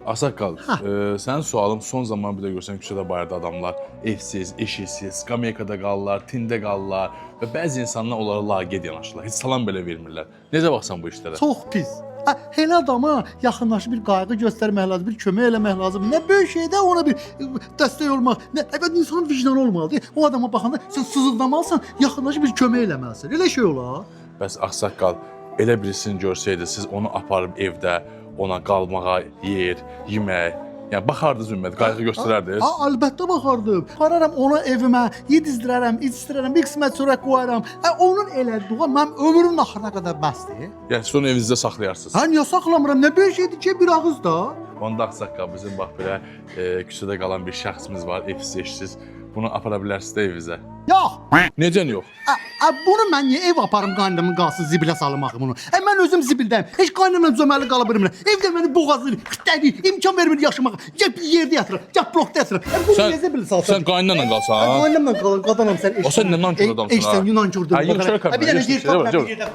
Ağsaqqal, sənin sualım son zaman bir də görsən küçədə bayırda adamlar evsiz, eşiksiz, skameykada qalırlar, tində qalırlar və bəzi insanlar onlara laqeyd yanaşırlar. Heç salam belə vermirlər. Necə baxsan bu işlərə? Çox pis. Elə adama yaxınlaşıb bir qayğı göstərmək lazım, bir kömək eləmək lazım. Nə böyük şeydə ona bir dəstək olmaq. Nə insanın vicdanı olmalıdır. O adama baxanda sən sızıldamalısan, yaxınlaşıb bir kömək eləməlisən. Elə şey olar. Bəs Ağsaqqal, elə birisini görsəydi, siz onu aparıb evdə ona qalmağa yer, yemək, yəni baxardınız ümumiyyətlə, qayğı göstərərdiniz. Əlbəttə baxardım. Pararam ona evimə, yedizdirərəm, içdirərəm, bir qismət sonra qoyaram. Onun elədiyi mənim ömrümün axırına qədər bəsdir. Yəni siz onu evinizdə saxlayarsınız. Niyə saxlamıram? Nə böyük şeydir ki, bir ağız da. Onda Ağsaqqal, bizim bax belə küçədə qalan bir şəxsimiz var, evsiz, eşsiz. Bunu apara bilərsiniz də evinizə. Yox. Necə yox? Bunu mən niyə ev aparım qaynamın qalsın zibilə salım axı bunu? Mən özüm zibildəyim. Heç qaynamla cöməli qala bilmirəm. Evdə məni boğazlayır, xitlədir, imkan vermir yaşamağa. Gəl bir yerdə yatıram, gəl blokda yatıram. Bunu necə zibilə salsan? Sən qaynanla qalsan? Qaynamla qalanam sən eşsən. O sən nə nankör adamsın ha? Eşsən, Yunankördur. Bir dənə yer tap, bir yerdə.